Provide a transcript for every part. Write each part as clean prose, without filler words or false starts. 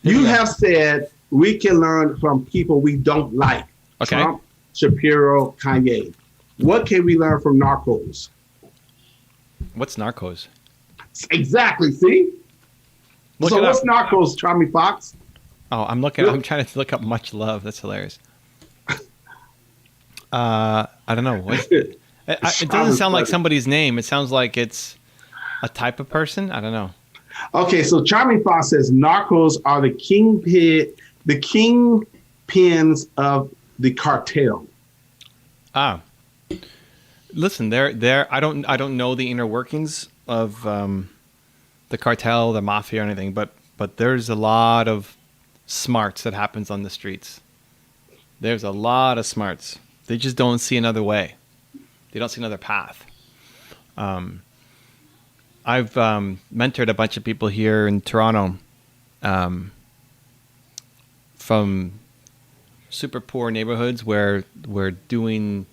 You have said we can learn from people we don't like. Okay. Trump, Shapiro, Kanye. What can we learn from narcos? What's narcos? Exactly. See? Look So it what's up. narcos, Tommy Fox? Oh, I'm trying to look up Much Love. That's hilarious. I don't know. It doesn't sound like somebody's name. It sounds like it's a type of person. I don't know. Okay, so Charming Fox says narcos are the kingpins of the cartel. Listen, I don't know the inner workings of the cartel, the mafia, or anything, but there's a lot of smarts that happens on the streets. There's a lot of smarts. They just don't see another way. They don't see another path. I've mentored a bunch of people here in Toronto from super poor neighborhoods where doing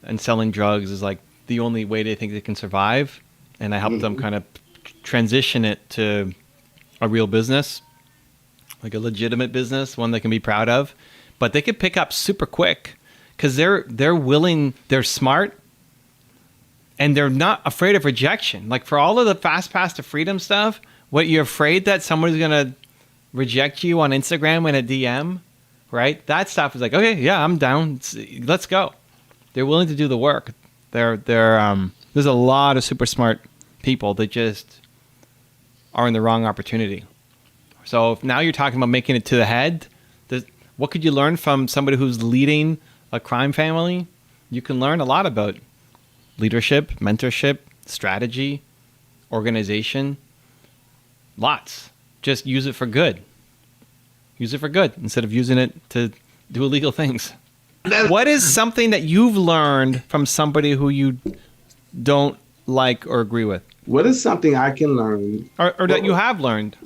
and selling drugs is like the only way they think they can survive. And I help them kind of transition it to a real business, like a legitimate business, one they can be proud of. But they could pick up super quick because they're willing, they're smart, and they're not afraid of rejection. Like for all of the fast pass to freedom stuff, what you're afraid that someone's gonna reject you on Instagram in a DM, right? That stuff is like, okay, yeah, I'm down. Let's go. They're willing to do the work. There's a lot of super smart people that just are in the wrong opportunity. So if now you're talking about making it to the head, what could you learn from somebody who's leading a crime family? You can learn a lot about leadership, mentorship, strategy, organization. Lots. Just use it for good. Use it for good instead of using it to do illegal things. What is something that you've learned from somebody who you don't like or agree with? What is something I can learn? Or that you have learned?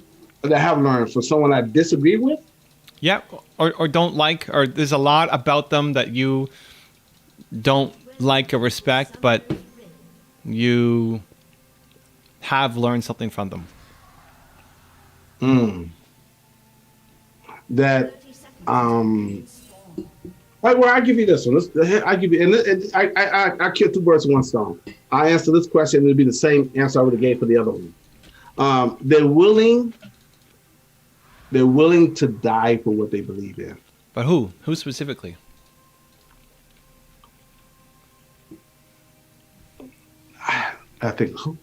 That I have learned from someone I disagree with? Yeah, or don't like, or there's a lot about them that you don't like or respect, but you have learned something from them. That, well, I'll give you this one. I give you, and I kill two birds with one stone. I answer this question, it'll be the same answer I would have gave for the other one. They're willing to die for what they believe in. But who? Who specifically? I think who?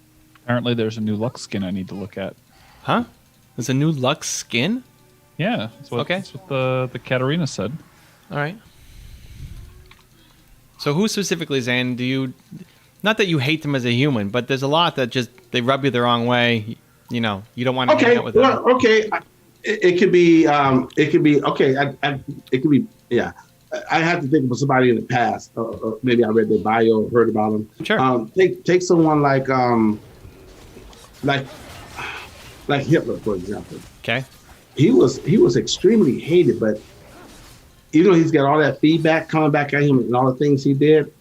Apparently there's a new Lux skin I need to look at. Huh? There's a new Lux skin? Yeah. That's what the Katarina said. All right. So who specifically, Zan, do you... Not that you hate them as a human, but there's a lot that just... They rub you the wrong way. You know, you don't want to hang out with them. Okay. It could be... it could be... Okay. It could be... Yeah. I have to think of somebody in the past. Maybe I read their bio or heard about them. Sure. Take someone like Hitler, for example. Okay. He was extremely hated, but even though he's got all that feedback coming back at him and all the things he did,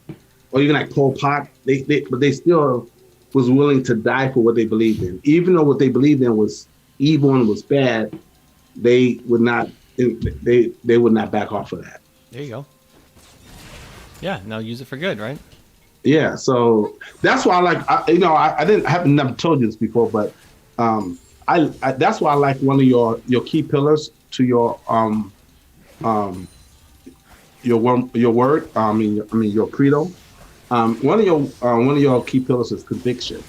or even like Pol Pot, but they still was willing to die for what they believed in. Even though what they believed in was evil and was bad, they would not back off of that. There you go. Yeah, now use it for good, right? Yeah, so that's why I haven't never told you this before, but I that's why I like one of your key pillars to your word. I mean your credo. One of your key pillars is conviction.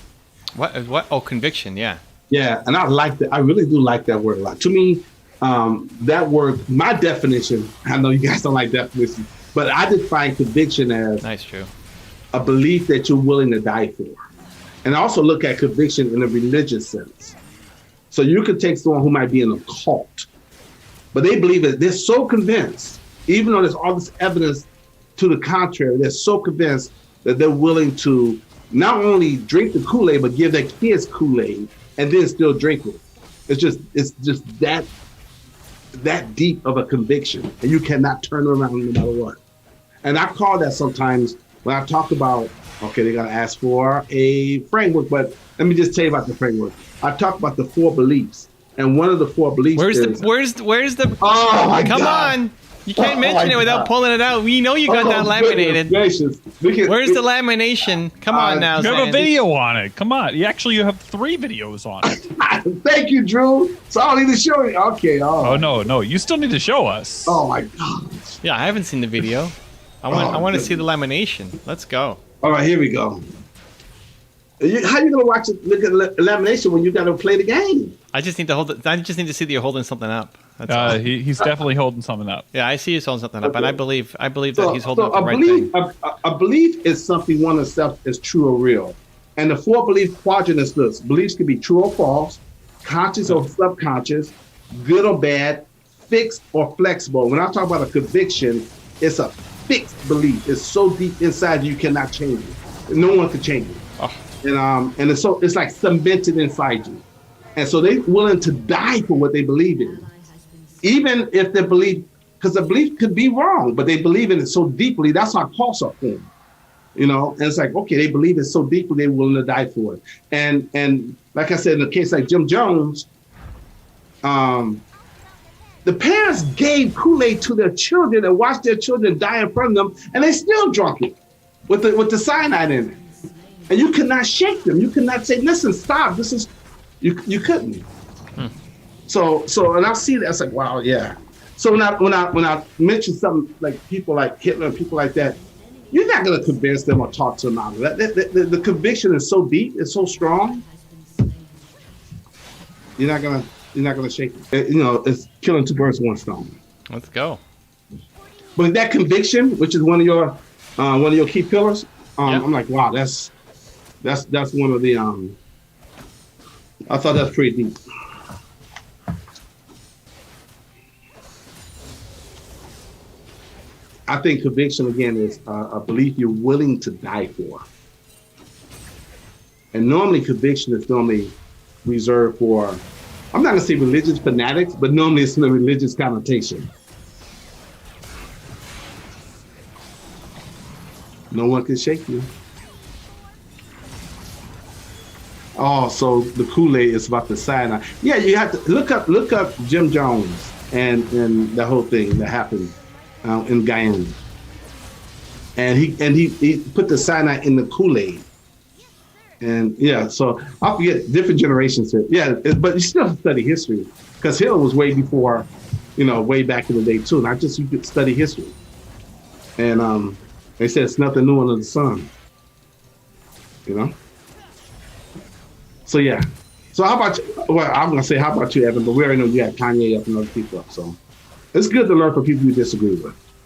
What? Oh, conviction. Yeah. Yeah, and I like that. I really do like that word a lot. To me, that word, my definition. I know you guys don't like definitions, but I define conviction as nice, true. A belief that you're willing to die for. And I also look at conviction in a religious sense. So you could take someone who might be in a cult, but they believe it. They're so convinced, even though there's all this evidence to the contrary, they're so convinced that they're willing to not only drink the Kool-Aid, but give their kids Kool-Aid and then still drink it. It's just that deep of a conviction, and you cannot turn around no matter what. And I call that sometimes when I talk about, okay, they're gonna ask for a framework, but let me just tell you about the framework. I talk about the 4 beliefs. And one of the four beliefs Where's is... where's the? Oh, my Come God. on. You can't Oh, mention my it without God. pulling it out. We know you got that laminated. Gracious. Where's the lamination? Come on now, You have a Sandy. video on it. Come on. You have 3 videos on it. Thank you, Drew. So I don't need to show you. Okay. Oh, no. You still need to show us. Oh, my God. Yeah, I haven't seen the video. I want to see the lamination. Let's go. All right, here we go. How you gonna watch it? Look at lamination when you gotta play the game. I just need to hold it. I just need to see that you're holding something up. That's all. He's definitely holding something up. Yeah, I see you holding something up, Okay. and I believe that he's holding up the a right belief, thing. a belief is something one itself is true or real. And the 4 belief quadrant is this: beliefs can be true or false, conscious or subconscious, good or bad, fixed or flexible. When I talk about a conviction, it's a fixed belief. It's so deep inside you cannot change it. No one can change it. Oh. And it's like cemented inside you. And so they're willing to die for what they believe in. Even if they believe, because the belief could be wrong, but they believe in it so deeply, that's how cults are formed. And it's like, okay, they believe it so deeply, they're willing to die for it. And like I said, in a case like Jim Jones, the parents gave Kool-Aid to their children and watched their children die in front of them, and they still drunk it with the cyanide in it. And you could not shake them. You could not say, listen, stop. This is, you couldn't. So, and I see that, it's like, wow, yeah. So when I mention something like people like Hitler and people like that, you're not going to convince them or talk to them out of that. The conviction is so deep, it's so strong. You're not gonna shake it. It's killing 2 birds with 1 stone. Let's go. But that conviction, which is one of your key pillars, I'm like, wow, that's one of the I thought that's pretty deep. I think conviction again is a belief you're willing to die for. And normally conviction is reserved for, I'm not gonna say religious fanatics, but normally it's in a religious connotation. No one can shake you. Oh, so the Kool-Aid is about the cyanide. Yeah, you have to look up Jim Jones and the whole thing that happened in Guyana. And he put the cyanide in the Kool-Aid. And yeah, so I forget different generations here. Yeah, but you still have to study history because Hitler was way before, way back in the day too. Not just you could study history. And they said it's nothing new under the sun. So yeah. So how about you? Well, I'm gonna say how about you, Evan? But we already know you had Kanye up and other people up. So it's good to learn from people you disagree with.